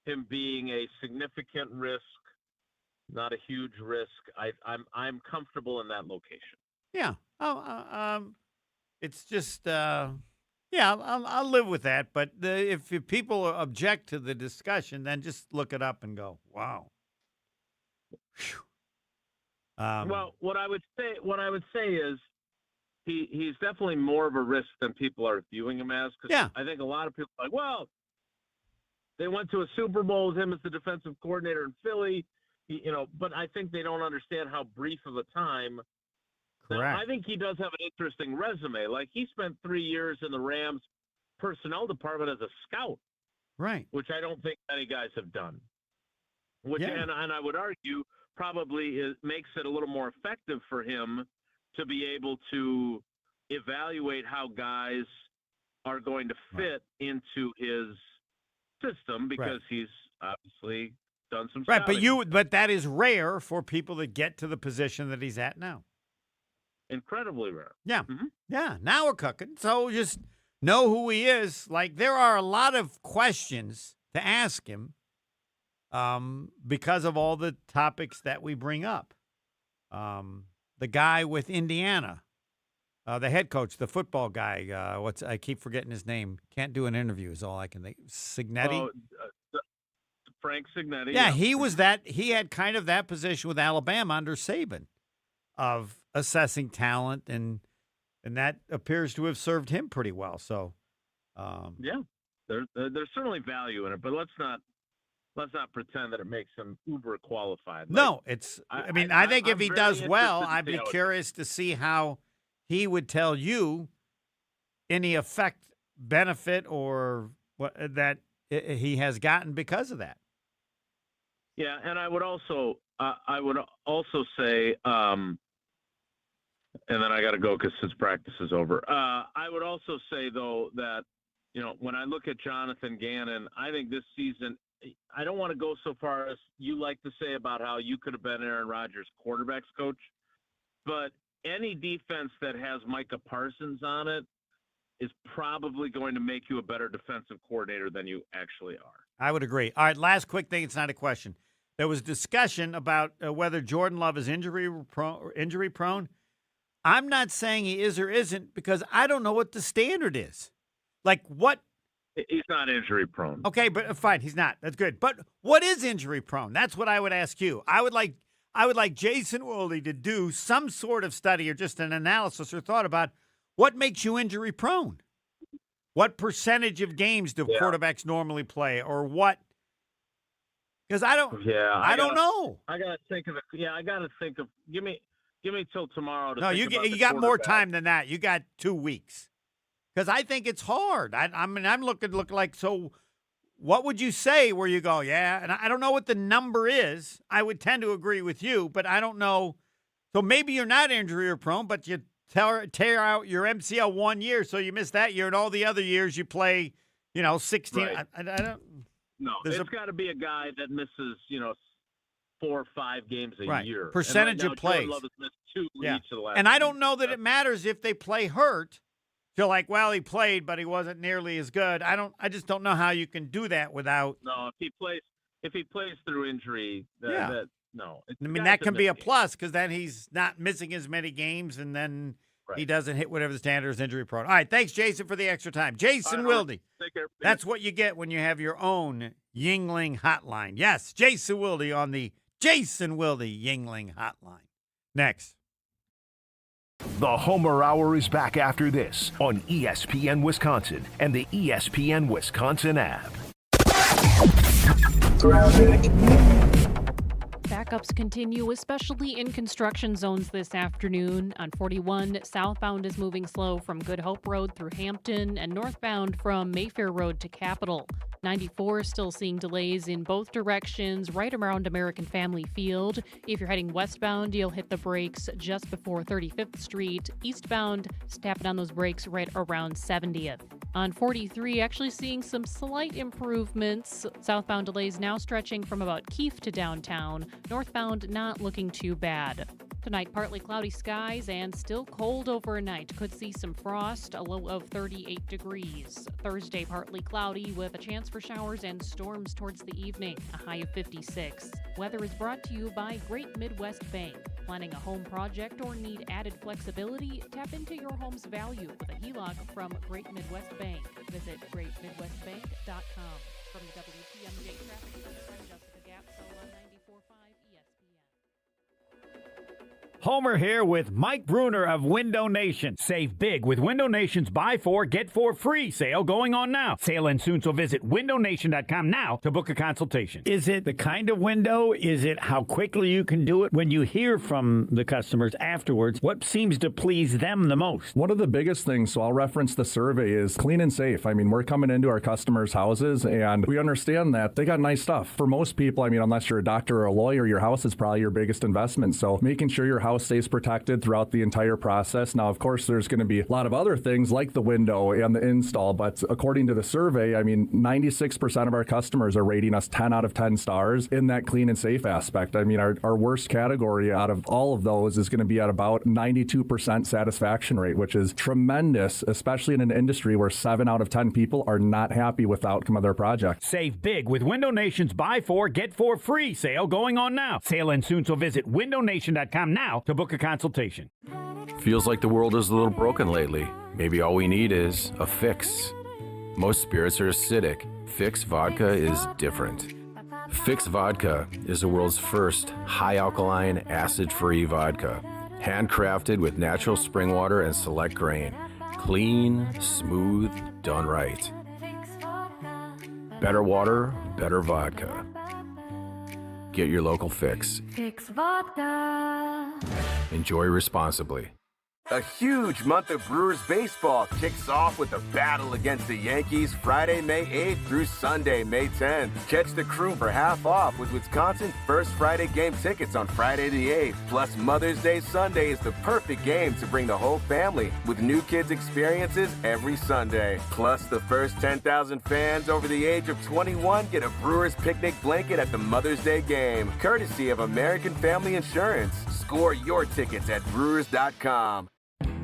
him being a significant risk, not a huge risk. I'm comfortable in that location. Yeah. It's just, I'll live with that. But if people object to the discussion, then just look it up and go, wow. Well, what I would say is he's definitely more of a risk than people are viewing him as. Because I think a lot of people are like, well, they went to a Super Bowl with him as the defensive coordinator in Philly, but I think they don't understand how brief of a time. Correct. Now, I think he does have an interesting resume. Like, he spent 3 years in the Rams personnel department as a scout. Right. Which I don't think many guys have done. And I would argue probably makes it a little more effective for him to be able to evaluate how guys are going to fit into his system because he's obviously done some scouting. But that is rare for people that get to the position that he's at now. Incredibly rare. Yeah. Yeah. Now we're cooking. So just know who he is. Like, there are a lot of questions to ask him because of all the topics that we bring up. The guy with Indiana, the head coach, the football guy, I keep forgetting his name. Can't do an interview is all I can think. Signetti? Frank Signetti. Yeah, he was that. He had kind of that position with Alabama under Saban of assessing talent, and that appears to have served him pretty well. So, yeah, there's certainly value in it, but let's not pretend that it makes him uber qualified. No, it's. I think if he does well, I'd be curious to see how he would tell you any effect, benefit, or what that he has gotten because of that. Yeah, and I would also say, and then I got to go because his practice is over. I would also say though that when I look at Jonathan Gannon, I think this season, I don't want to go so far as you like to say about how you could have been Aaron Rodgers' quarterbacks coach, but any defense that has Micah Parsons on it is probably going to make you a better defensive coordinator than you actually are. I would agree. All right, last quick thing. It's not a question. There was discussion about whether Jordan Love is injury prone. I'm not saying he is or isn't because I don't know what the standard is. Like what? He's not injury prone. Okay, but fine, he's not. That's good. But what is injury prone? That's what I would ask you. I would like Jason Wilde to do some sort of study or just an analysis or thought about what makes you injury prone. What percentage of games do quarterbacks normally play, or what? Because I don't know. I gotta think of it. Yeah, I gotta think of. Give me till tomorrow to. No, you got more time than that. You got 2 weeks. Because I think it's hard. I'm looking like, so what would you say where you go, yeah? And I don't know what the number is. I would tend to agree with you, but I don't know. So maybe you're not injury prone, but you tear out your MCL 1 year, so you miss that year, and all the other years you play, 16. Right. I don't. No, it's got to be a guy that misses, 4 or 5 games a year. Percentage of plays. Love has missed 2 each of the last. And I don't know that it matters if they play hurt. Feel like, well, he played, but he wasn't nearly as good. I just don't know how you can do that without. No, if he plays through injury, no. That can be a plus because then he's not missing as many games, and then he doesn't hit whatever the standard is injury prone. All right, thanks, Jason, for the extra time. Jason Wilde. Take care. That's what you get when you have your own Yingling hotline. Yes, Jason Wilde on the Jason Wilde Yingling hotline. Next. The Homer Hour is back after this on ESPN Wisconsin and the ESPN Wisconsin app. Backups continue, especially in construction zones this afternoon. On 41, southbound is moving slow from Good Hope Road through Hampton and northbound from Mayfair Road to Capitol. 94 still seeing delays in both directions right around American Family Field. If you're heading westbound, you'll hit the brakes just before 35th Street. Eastbound, tapping on those brakes right around 70th. On 43, actually seeing some slight improvements. Southbound delays now stretching from about Keefe to downtown. Northbound not looking too bad. Tonight, partly cloudy skies and still cold overnight. Could see some frost, a low of 38 degrees. Thursday, partly cloudy with a chance for showers and storms towards the evening, a high of 56. Weather is brought to you by Great Midwest Bank. Planning a home project or need added flexibility? Tap into your home's value with a HELOC from Great Midwest Bank. Visit greatmidwestbank.com. From the WTMJ Traffic Center, I'm Jessica Gapsel on 94.5 ESPN. Homer here with Mike Bruner of Window Nation. Save big with Window Nation's Buy 4, Get 4 free sale going on now. Sale ends soon, so visit windownation.com now to book a consultation. Is it the kind of window? Is it how quickly you can do it? When you hear from the customers afterwards, what seems to please them the most? One of the biggest things, so I'll reference the survey, is clean and safe. I mean, we're coming into our customers' houses, and we understand that they got nice stuff. For most people, I mean, unless you're a doctor or a lawyer, your house is probably your biggest investment. So making sure your house house stays protected throughout the entire process. Now, of course, there's going to be a lot of other things like the window and the install, but according to the survey, I mean, 96% of our customers are rating us 10 out of 10 stars in that clean and safe aspect. I mean, our worst category out of all of those is going to be at about 92% satisfaction rate, which is tremendous, especially in an industry where 7 out of 10 people are not happy with the outcome of their project. Save big with Window Nation's Buy 4, Get 4 free sale going on now. Sale ends soon, so visit windownation.com now to book a consultation. Feels like the world is a little broken lately. Maybe all we need is a fix. Most spirits are acidic. Fix Vodka is different. Fix Vodka is the world's first high-alkaline, acid-free vodka. Handcrafted with natural spring water and select grain. Clean, smooth, done right. Better water, better vodka. Get your local Fix. Fix Vodka. Enjoy responsibly. A huge month of Brewers baseball kicks off with a battle against the Yankees Friday, May 8th through Sunday, May 10th. Catch the crew for half off with Wisconsin's first Friday game tickets on Friday the 8th. Plus, Mother's Day Sunday is the perfect game to bring the whole family with new kids experiences every Sunday. Plus, the first 10,000 fans over the age of 21 get a Brewers picnic blanket at the Mother's Day game, courtesy of American Family Insurance. Score your tickets at Brewers.com.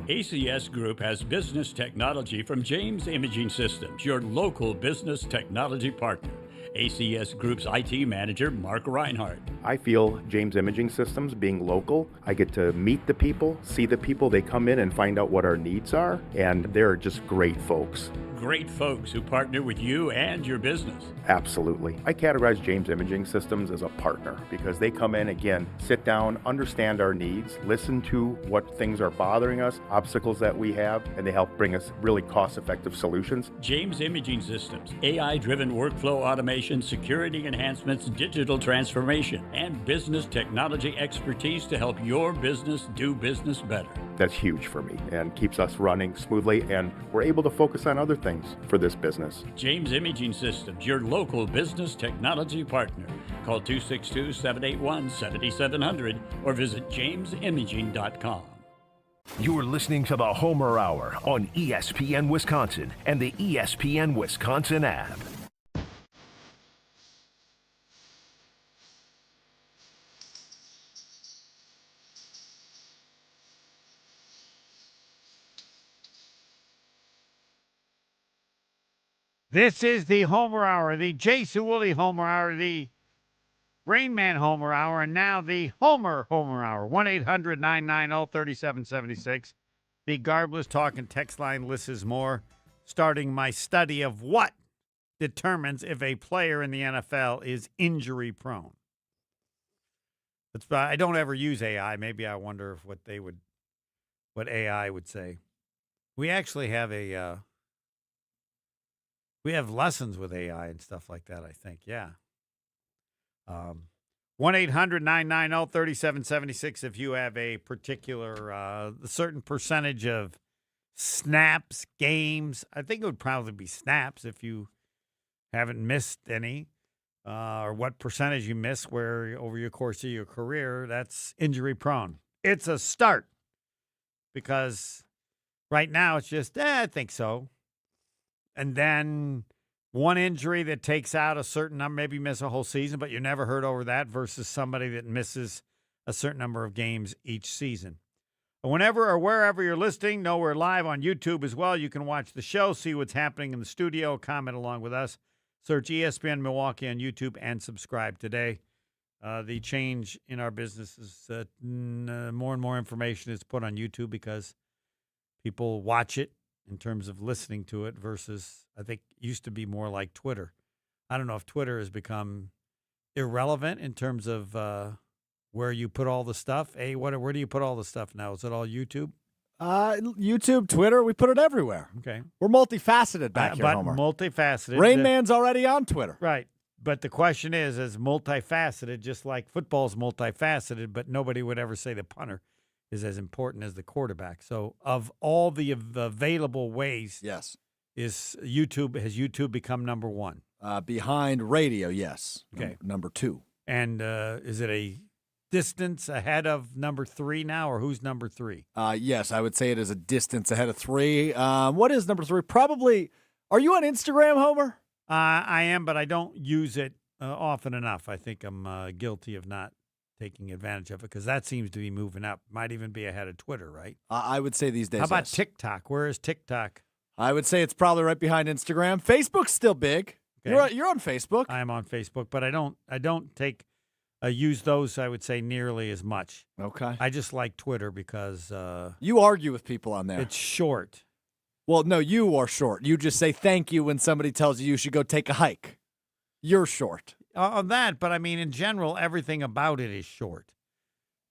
ACS Group has business technology from James Imaging Systems, your local business technology partner. ACS Group's IT manager, Mark Reinhardt. I feel James Imaging Systems, being local, I get to meet the people, see the people. They come in and find out what our needs are, and they're just great folks. Great folks who partner with you and your business. Absolutely. I categorize James Imaging Systems as a partner because they come in, again, sit down, understand our needs, listen to what things are bothering us, obstacles that we have, and they help bring us really cost-effective solutions. James Imaging Systems, AI-driven workflow automation, security enhancements, digital transformation, and business technology expertise to help your business do business better. That's huge for me and keeps us running smoothly, and we're able to focus on other things for this business. James Imaging Systems, your local business technology partner. Call 262-781-7700 or visit jamesimaging.com. You're listening to the Homer Hour on ESPN Wisconsin and the ESPN Wisconsin app. This is the Homer Hour, the Jason Woolley Homer Hour, the Rain Man Homer Hour, and now the Homer Hour. 1-800-990-3776. The Garblers Talk and text line lists more, starting my study of what determines if a player in the NFL is injury prone. I don't ever use AI. Maybe I wonder if what AI would say. We actually have we have lessons with AI and stuff like that, I think. Yeah. 1-800-990-3776 if you have a particular certain percentage of snaps, games. I think it would probably be snaps if you haven't missed any, or what percentage you miss where over your course of your career, that's injury prone. It's a start because right now it's just, I think so. And then one injury that takes out a certain number, maybe miss a whole season, but you never heard over that versus somebody that misses a certain number of games each season. Whenever or wherever you're listening, know we're live on YouTube as well. You can watch the show, see what's happening in the studio, comment along with us. Search ESPN Milwaukee on YouTube and subscribe today. The change in our business is more and more information is put on YouTube because people watch it in terms of listening to it versus, I think, used to be more like Twitter. I don't know if Twitter has become irrelevant in terms of where you put all the stuff. Hey, where do you put all the stuff now? Is it all YouTube? YouTube, Twitter, we put it everywhere. Okay. We're multifaceted back here, Homer. Multifaceted. Rain Man's already on Twitter. Right. But the question is multifaceted, just like football's multifaceted, but nobody would ever say the punter is as important as the quarterback. So of all the available ways, yes, has YouTube become number one? Behind radio, yes. Okay. Number two. And is it a distance ahead of number 3 now, or who's number 3? Yes, I would say it is a distance ahead of 3. What is number 3? Probably. Are you on Instagram, Homer? I am, but I don't use it often enough. I think I'm guilty of not taking advantage of it because that seems to be moving up. Might even be ahead of Twitter, right? I would say these days. How about yes. TikTok? Where is TikTok? I would say it's probably right behind Instagram. Facebook's still big. Okay. You're on Facebook. I am on Facebook, but I don't take use those. I would say nearly as much. Okay. I just like Twitter because you argue with people on there. It's short. Well, no, you are short. You just say thank you when somebody tells you should go take a hike. You're short. On that, but I mean, in general, everything about it is short.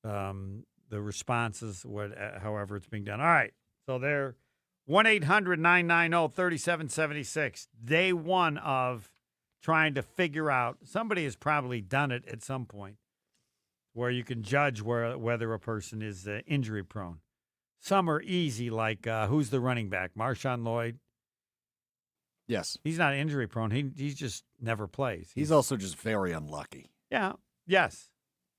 The responses, however it's being done. All right, so they're 1-800-990-3776. Day one of trying to figure out. Somebody has probably done it at some point where you can judge whether a person is injury prone. Some are easy, like who's the running back? Marshawn Lloyd. Yes. He's not injury prone. He just never plays. He's also just very unlucky. Yeah. Yes.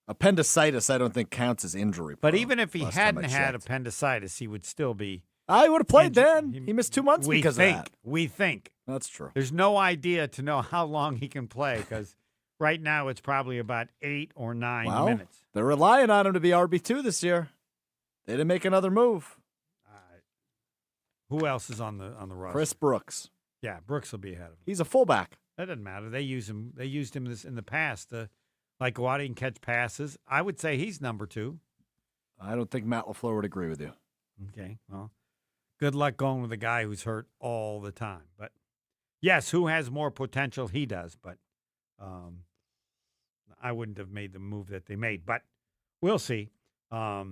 Appendicitis, I don't think counts as injury prone. But even if he hadn't had appendicitis, he would still be. I would have played then. He missed 2 months because of that. We think. That's true. There's no idea to know how long he can play because right now it's probably about 8 or 9 minutes. They're relying on him to be RB2 this year. They didn't make another move. Who else is on the roster? Chris Brooks. Yeah, Brooks will be ahead of him. He's a fullback. That doesn't matter. They used him in the past to like go out and catch passes. I would say he's number 2. I don't think Matt LaFleur would agree with you. Okay, well, good luck going with a guy who's hurt all the time. But yes, who has more potential? He does. But I wouldn't have made the move that they made. But we'll see. Yeah,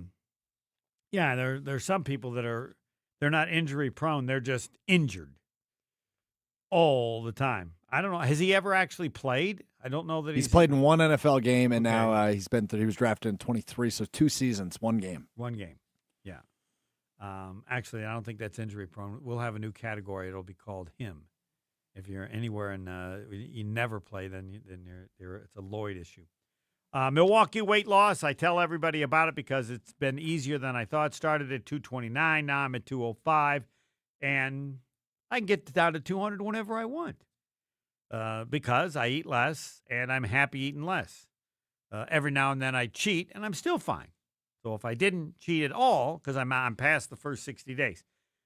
there's some people that they're not injury prone. They're just injured all the time. I don't know. Has he ever actually played? I don't know that he's played in one NFL game, and now he was drafted in 23, so 2 seasons, 1 game. 1 game, yeah. Actually, I don't think that's injury prone. We'll have a new category. It'll be called him. If you're anywhere and you never play, then it's a Lloyd issue. Milwaukee weight loss. I tell everybody about it because it's been easier than I thought. Started at 229. Now I'm at 205, and I can get down to 200 whenever I want because I eat less and I'm happy eating less. Every now and then I cheat and I'm still fine. So if I didn't cheat at all, because I'm past the first 60 days,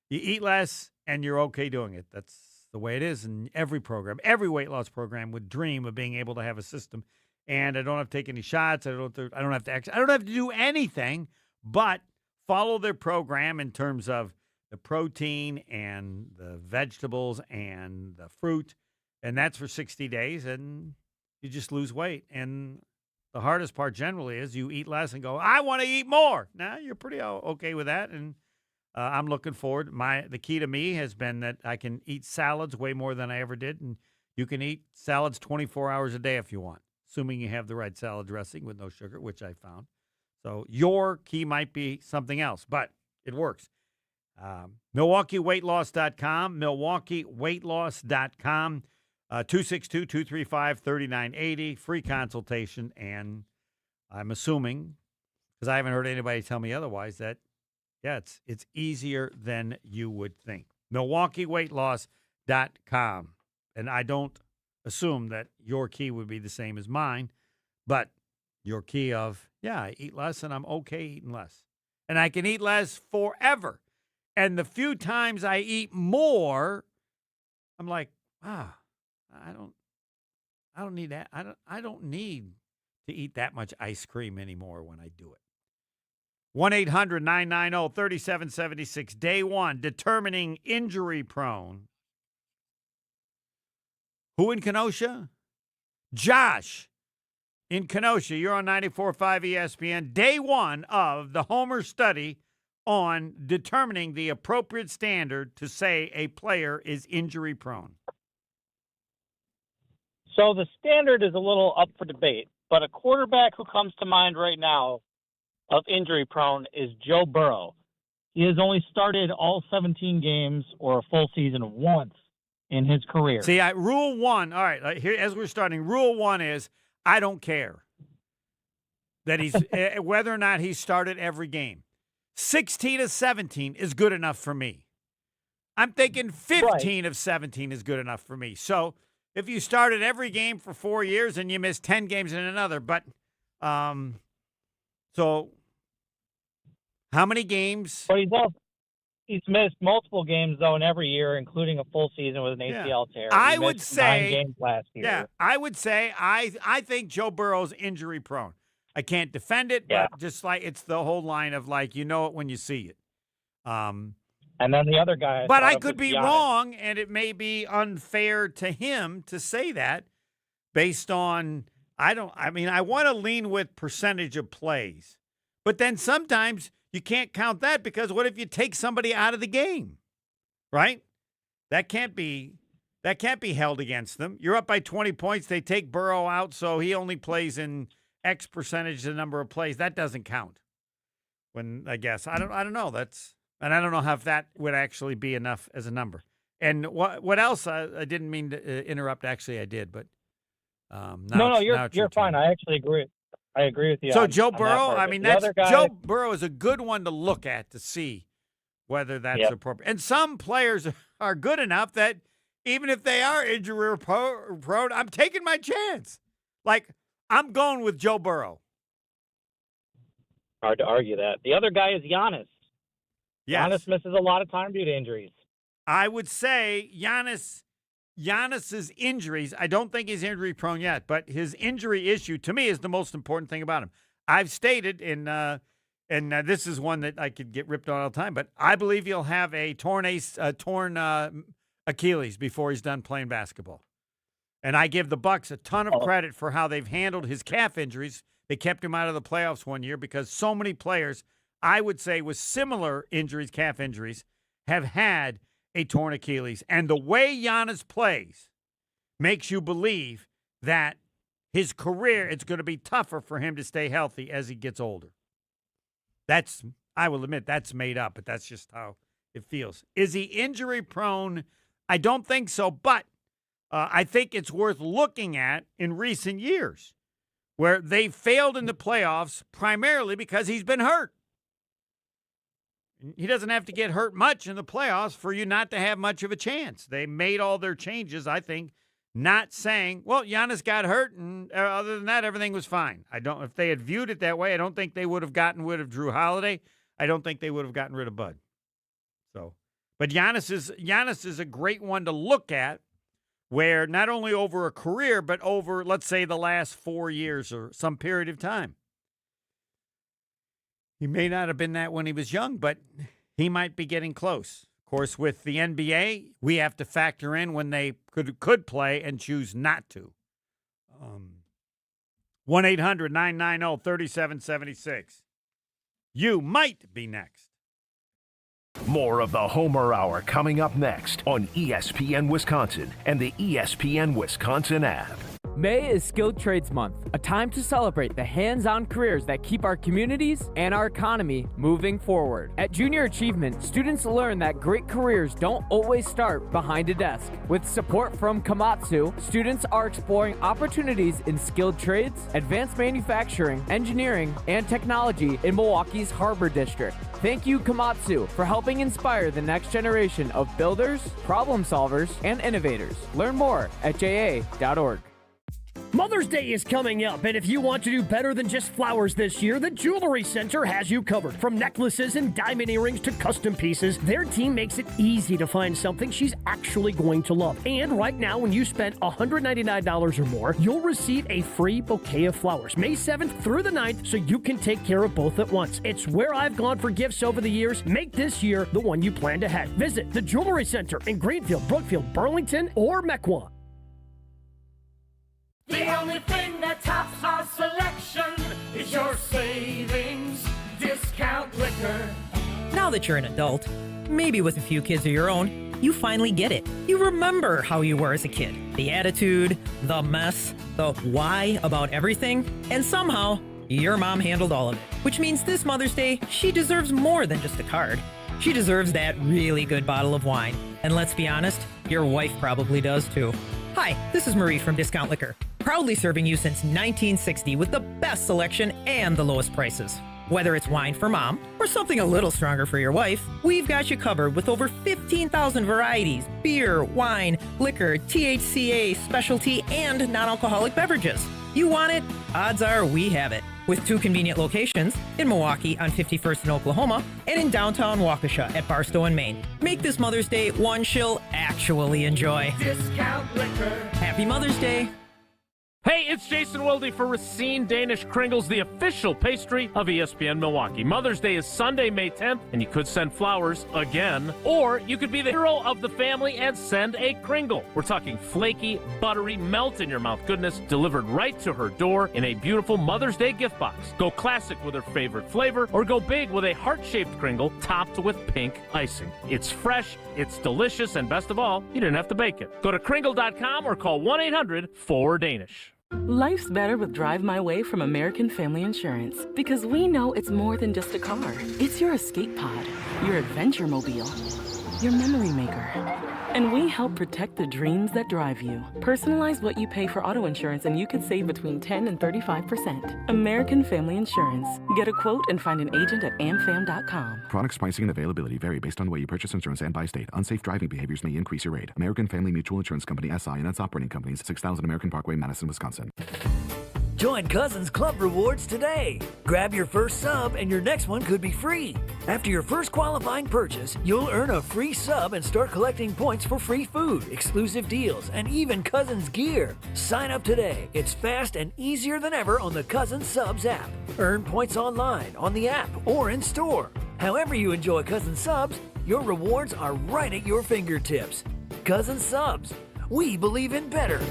you eat less and you're okay doing it. That's the way it is in every program. Every weight loss program would dream of being able to have a system, and I don't have to take any shots. I don't have to do anything but follow their program in terms of the protein and the vegetables and the fruit, and that's for 60 days, and you just lose weight. And the hardest part generally is you eat less and go, I want to eat more. Now, you're pretty okay with that, and I'm looking forward. The key to me has been that I can eat salads way more than I ever did, and you can eat salads 24 hours a day if you want, assuming you have the right salad dressing with no sugar, which I found. So your key might be something else, but it works. MilwaukeeWeightLoss.com, MilwaukeeWeightLoss.com, 262-235-3980, free consultation, and I'm assuming, because I haven't heard anybody tell me otherwise, that, yeah, it's easier than you would think. MilwaukeeWeightLoss.com, and I don't assume that your key would be the same as mine, but your key of, yeah, I eat less and I'm okay eating less. And I can eat less forever. And the few times I eat more, I'm like, I don't need that. I don't need to eat that much ice cream anymore when I do it. 1-800-990-3776. Day one, determining injury prone. Who in Kenosha? Josh in Kenosha. You're on 94.5 ESPN. Day one of the Homer study on determining the appropriate standard to say a player is injury prone. So the standard is a little up for debate, but a quarterback who comes to mind right now of injury prone is Joe Burrow. He has only started all 17 games or a full season once in his career. See, rule one, all right, here as we're starting, rule one is I don't care. that he's whether or not he started every game. 16 of 17 is good enough for me. I'm thinking 15 of 17 is good enough for me. So if you started every game for 4 years and you missed 10 games in another, but so how many games? But he's missed multiple games though in every year, including a full season with an ACL tear. I would say 9 games last year. Yeah, I would say I think Joe Burrow's injury prone. I can't defend it, but just like it's the whole line of like you know it when you see it. And then the other guy. But I could be wrong, and it may be unfair to him to say that based on I want to lean with percentage of plays. But then sometimes you can't count that because what if you take somebody out of the game? Right? That can't be held against them. You're up by 20 points, they take Burrow out, so he only plays in X percentage the number of plays. That doesn't count. When I guess I don't know. And I don't know if that would actually be enough as a number. And what else? I didn't mean to interrupt. Actually, I did, but you're fine. I actually agree. I agree with you. So Joe Burrow, Joe Burrow is a good one to look at to see whether that's appropriate. And some players are good enough that even if they are injury prone, I'm taking my chance. Like I'm going with Joe Burrow. Hard to argue that. The other guy is Giannis. Yes. Giannis misses a lot of time due to injuries. I would say Giannis's injuries, I don't think he's injury prone yet, but his injury issue to me is the most important thing about him. I've stated and this is one that I could get ripped on all the time, but I believe he'll have a torn Achilles before he's done playing basketball. And I give the Bucks a ton of credit for how they've handled his calf injuries. They kept him out of the playoffs one year because so many players, I would say with similar injuries, calf injuries, have had a torn Achilles. And the way Giannis plays makes you believe that his career, it's going to be tougher for him to stay healthy as he gets older. I will admit, that's made up, but that's just how it feels. Is he injury prone? I don't think so, but I think it's worth looking at in recent years where they failed in the playoffs primarily because he's been hurt. He doesn't have to get hurt much in the playoffs for you not to have much of a chance. They made all their changes, I think, not saying, well, Giannis got hurt, and other than that, everything was fine. If they had viewed it that way, I don't think they would have gotten rid of Drew Holiday. I don't think they would have gotten rid of Bud. But Giannis is a great one to look at where not only over a career, but over, let's say, the last 4 years or some period of time. He may not have been that when he was young, but he might be getting close. Of course, with the NBA, we have to factor in when they could play and choose not to. 1-800-990-3776. You might be next. More of the Homer Hour coming up next on ESPN Wisconsin and the ESPN Wisconsin app. May is Skilled Trades Month, a time to celebrate the hands-on careers that keep our communities and our economy moving forward. At Junior Achievement, students learn that great careers don't always start behind a desk. With support from Komatsu, students are exploring opportunities in skilled trades, advanced manufacturing, engineering, and technology in Milwaukee's Harbor District. Thank you, Komatsu, for helping inspire the next generation of builders, problem solvers, and innovators. Learn more at ja.org. Mother's Day is coming up, and if you want to do better than just flowers this year, the Jewelry Center has you covered. From necklaces and diamond earrings to custom pieces, their team makes it easy to find something she's actually going to love. And right now, when you spend $199 or more, you'll receive a free bouquet of flowers May 7th through the 9th, so you can take care of both at once. It's where I've gone for gifts over the years. Make this year the one you planned ahead. Visit the Jewelry Center in Greenfield, Brookfield, Burlington, or Mequon. The only thing that tops our selection is your savings discount liquor. Now that you're an adult, maybe with a few kids of your own, you finally get it. You remember how you were as a kid. The attitude, the mess, the why about everything, and somehow your mom handled all of it. Which means this Mother's Day, she deserves more than just a card. She deserves that really good bottle of wine. And let's be honest, your wife probably does too. Hi, this is Marie from Discount Liquor. Proudly serving you since 1960 with the best selection and the lowest prices. Whether it's wine for mom or something a little stronger for your wife, we've got you covered with over 15,000 varieties: beer, wine, liquor, THCA, specialty, and non-alcoholic beverages. You want it? Odds are we have it. With 2 convenient locations, in Milwaukee on 51st in Oklahoma and in downtown Waukesha at Barstow and Maine. Make this Mother's Day one she'll actually enjoy. Discount liquor. Happy Mother's Day. Hey, it's Jason Wilde for Racine Danish Kringles, the official pastry of ESPN Milwaukee. Mother's Day is Sunday, May 10th, and you could send flowers again, or you could be the hero of the family and send a Kringle. We're talking flaky, buttery, melt-in-your-mouth goodness delivered right to her door in a beautiful Mother's Day gift box. Go classic with her favorite flavor, or go big with a heart-shaped Kringle topped with pink icing. It's fresh, it's delicious, and best of all, you didn't have to bake it. Go to Kringle.com or call 1-800-4DANISH. Life's better with Drive My Way from American Family Insurance, because we know it's more than just a car. It's your escape pod, your adventure mobile, your memory maker. And we help protect the dreams that drive you. Personalize what you pay for auto insurance and you could save between 10 and 35%. American Family Insurance. Get a quote and find an agent at amfam.com. Products, pricing, and availability vary based on the way you purchase insurance and by state. Unsafe driving behaviors may increase your rate. American Family Mutual Insurance Company, SI, and its operating companies, 6000 American Parkway, Madison, Wisconsin. Join Cousins Club Rewards today. Grab your first sub and your next one could be free. After your first qualifying purchase, you'll earn a free sub and start collecting points for free food, exclusive deals, and even Cousins gear. Sign up today. It's fast and easier than ever on the Cousins Subs app. Earn points online, on the app, or in store. However you enjoy Cousins Subs, your rewards are right at your fingertips. Cousins Subs. We believe in better.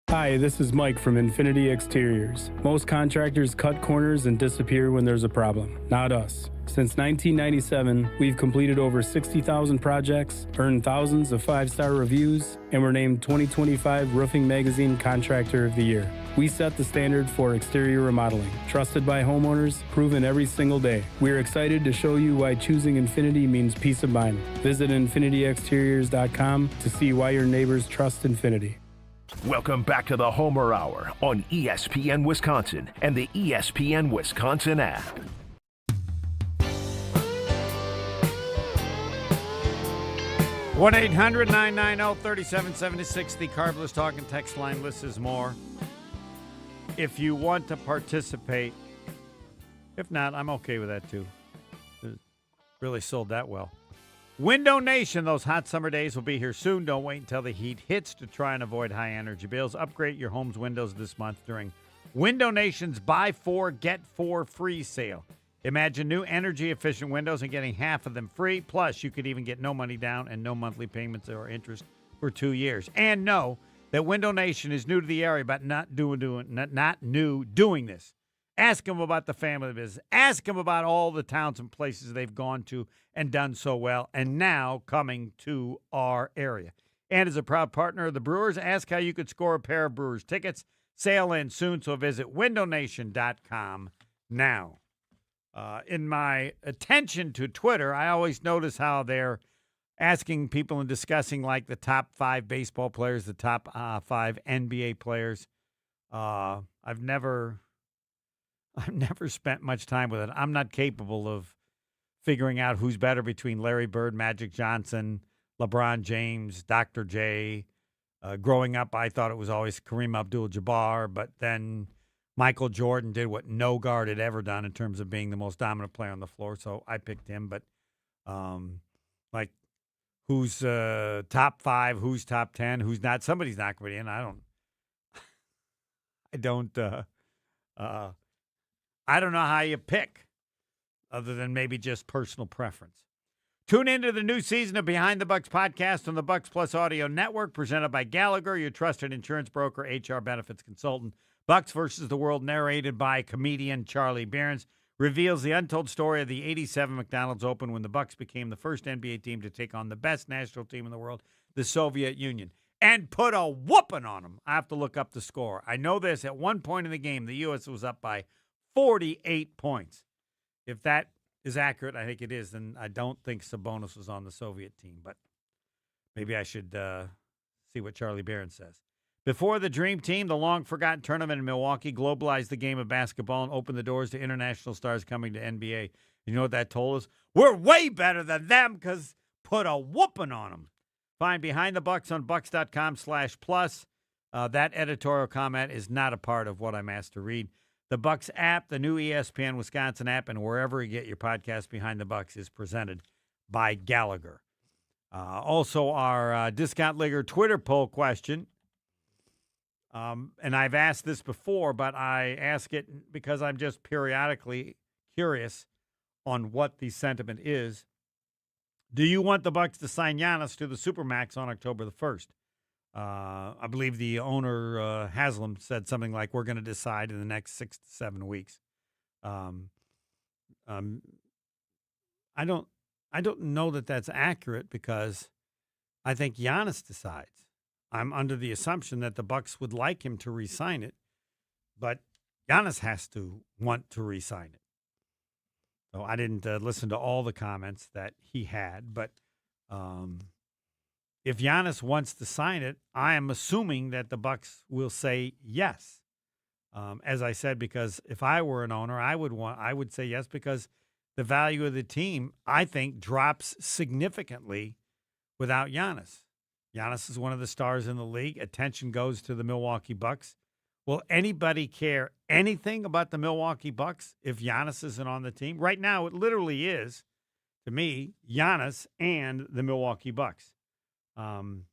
Hi, this is Mike from Infinity Exteriors. Most contractors cut corners and disappear when there's a problem. Not us. Since 1997, we've completed over 60,000 projects, earned thousands of 5-star reviews, and were named 2025 Roofing Magazine Contractor of the Year. We set the standard for exterior remodeling. Trusted by homeowners, proven every single day. We're excited to show you why choosing Infinity means peace of mind. Visit infinityexteriors.com to see why your neighbors trust Infinity. Welcome back to the Homer Hour on ESPN Wisconsin and the ESPN Wisconsin app. One 800-990-3776. The Carbless Talk and Text line lists is more. If you want to participate, if not, I'm okay with that too. It really sold that well. Window Nation, those hot summer days will be here soon. Don't wait until the heat hits to try and avoid high energy bills. Upgrade your home's windows this month during Window Nation's Buy 4, Get 4 free sale. Imagine new energy-efficient windows and getting half of them free. Plus, you could even get no money down and no monthly payments or interest for 2 years. And know that Window Nation is new to the area, but not new doing this. Ask them about the family business. Ask them about all the towns and places they've gone to and done so well, and now coming to our area. And as a proud partner of the Brewers, ask how you could score a pair of Brewers tickets. Sale ends soon, so visit windownation.com now. In my attention to Twitter, I always notice how they're asking people and discussing like the top 5 baseball players, the top 5 NBA players. I've never spent much time with it. I'm not capable of figuring out who's better between Larry Bird, Magic Johnson, LeBron James, Dr. J. Growing up, I thought it was always Kareem Abdul-Jabbar, but then Michael Jordan did what no guard had ever done in terms of being the most dominant player on the floor, so I picked him. But like, who's top 5, who's top 10, who's not? Somebody's not going to be in. I don't know how you pick, other than maybe just personal preference. Tune into the new season of Behind the Bucks podcast on the Bucks Plus Audio Network, presented by Gallagher, your trusted insurance broker, HR benefits consultant. Bucks versus the World, narrated by comedian Charlie Behrens, reveals the untold story of the '87 McDonald's Open when the Bucks became the first NBA team to take on the best national team in the world, the Soviet Union, and put a whooping on them. I have to look up the score. I know this. At one point in the game, the U.S. was up by 48 points. If that is accurate, I think it is, then I don't think Sabonis was on the Soviet team, but maybe I should see what Charlie Barron says. Before the Dream Team, the long-forgotten tournament in Milwaukee globalized the game of basketball and opened the doors to international stars coming to NBA. You know what that told us? We're way better than them because put a whooping on them. Find Behind the Bucks on bucks.com/plus. That editorial comment is not a part of what I'm asked to read. The Bucks app, the new ESPN Wisconsin app, and wherever you get your podcast, Behind the Bucks is presented by Gallagher. Also, our Discount Leaguer Twitter poll question. And I've asked this before, but I ask it because I'm just periodically curious on what the sentiment is. Do you want the Bucks to sign Giannis to the Supermax on October the 1st? I believe the owner, Haslam, said something like, we're going to decide in the next 6 to 7 weeks. I don't know that that's accurate because I think Giannis decides. I'm under the assumption that the Bucks would like him to re-sign it, but Giannis has to want to re-sign it. So I didn't listen to all the comments that he had, but if Giannis wants to sign it, I am assuming that the Bucks will say yes. As I said, because if I were an owner, I would say yes because the value of the team, I think, drops significantly without Giannis. Giannis is one of the stars in the league. Attention goes to the Milwaukee Bucks. Will anybody care anything about the Milwaukee Bucks if Giannis isn't on the team? Right now, it literally is, to me, Giannis and the Milwaukee Bucks. Didn't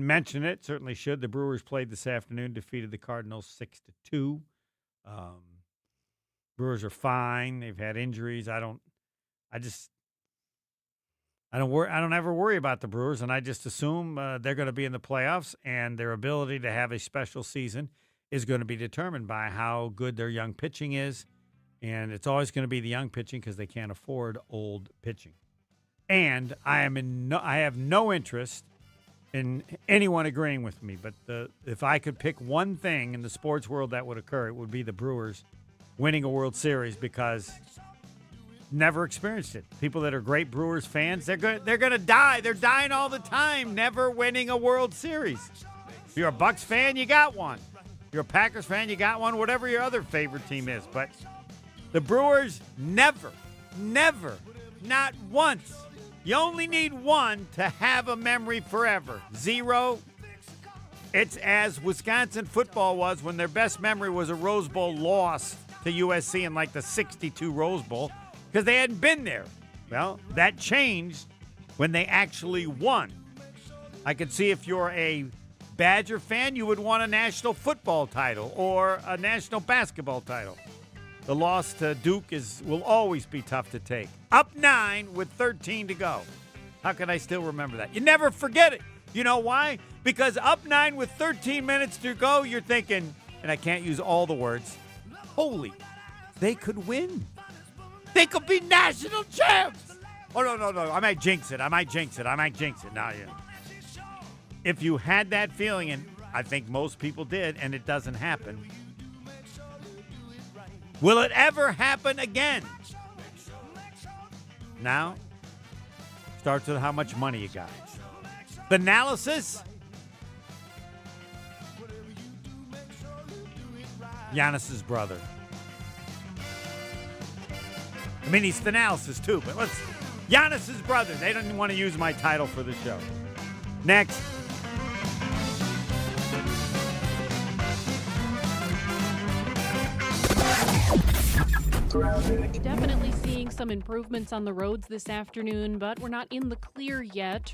mention it, certainly should. The Brewers played this afternoon, defeated the Cardinals 6-2. Brewers are fine. They've had injuries. I don't ever worry about the Brewers, and I just assume they're going to be in the playoffs, and their ability to have a special season is going to be determined by how good their young pitching is, and it's always going to be the young pitching because they can't afford old pitching. And I have no interest in anyone agreeing with me, but if I could pick one thing in the sports world that would occur, it would be the Brewers winning a World Series because never experienced it. People that are great Brewers fans, they're going to die. They're dying all the time, never winning a World Series. If you're a Bucks fan, you got one. If you're a Packers fan, you got one, whatever your other favorite team is. But the Brewers never, not once. You only need one to have a memory forever. 0. It's as Wisconsin football was when their best memory was a Rose Bowl loss to USC in like the 62 Rose Bowl. Because they hadn't been there. Well, that changed when they actually won. I could see if you're a Badger fan, you would want a national football title or a national basketball title. The loss to Duke will always be tough to take. Up 9 with 13 to go. How can I still remember that? You never forget it. You know why? Because up 9 with 13 minutes to go, you're thinking, and I can't use all the words, holy, they could win. They could be national champs. Oh, no. I might jinx it. No, yeah. If you had that feeling, and I think most people did, and it doesn't happen, will it ever happen again? Now, starts with how much money you got. The analysis? Giannis's brother. I mean, he's Thanalis too, but Giannis's brother. They don't even want to use my title for the show. Next. Definitely seeing some improvements on the roads this afternoon, but we're not in the clear yet.